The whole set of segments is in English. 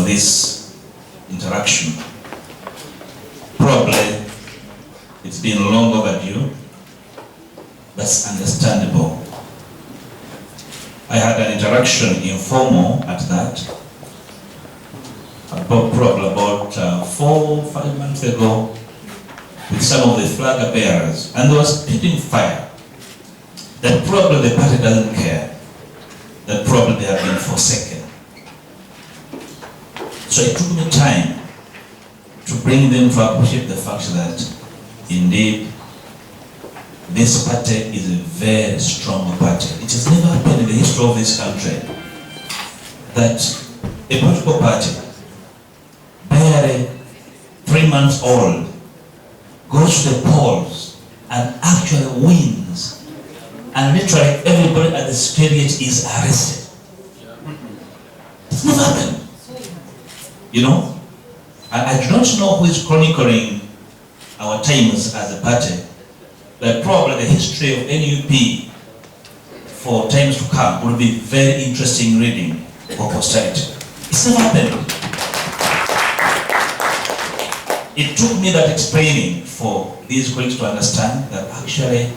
this interaction. Probably it's been long overdue. That's understandable. I had an interaction, informal at that, probably about 4 or 5 months ago, with some of the flag bearers, and they were spitting fire. That probably the party doesn't care. That probably they have been forsaken. So it took me time to bring them to appreciate the fact that indeed this party is a very strong party. It has never happened in the history of this country that a political party, barely 3 months old, goes to the polls and actually wins, and literally everybody at the stadium is arrested. It's never happened. You know? And I do not know who is chronicling our times as a party, but probably the history of NUP for times to come will be very interesting reading for posterity. It's never happened. It took me that explaining for these colleagues to understand that actually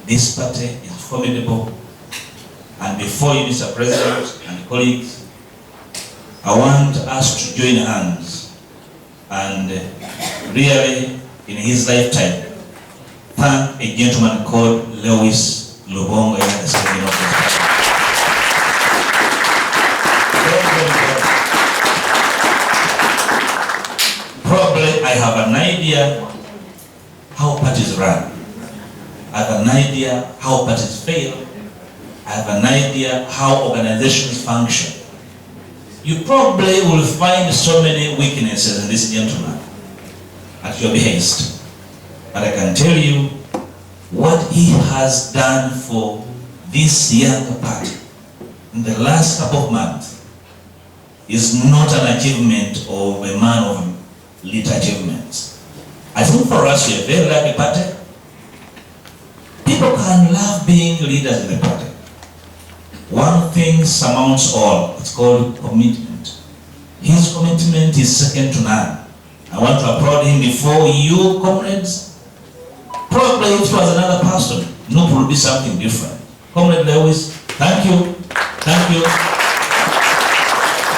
this party is formidable. And before you, Mr. President and colleagues, I want us to join hands and really, in his lifetime, thank a gentleman called Wuuno Bwongo in the second of this party. Probably I have an idea how parties run. I have an idea how parties fail. I have an idea how organizations function. You probably will find so many weaknesses in this gentleman at your behest. But I can tell you what he has done for this young party in the last couple of months is not an achievement of a man of little achievements. I think for us, we are very lucky party. People can love being leaders in the party. One thing surmounts all. It's called commitment. His commitment is second to none. I want to applaud him before you, comrades. Probably if it was another person, NUP would be something different. Comrade Lewis, thank you. Thank you.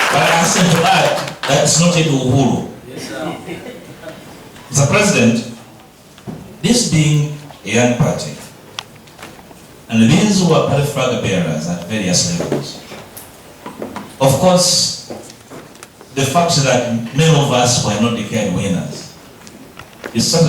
But I hasten to add that it's not even Uhuru. Yes, sir. Mr. President, this being a young party, and these who are party flag bearers at various levels, of course, the fact that many of us were not declared winners is certainly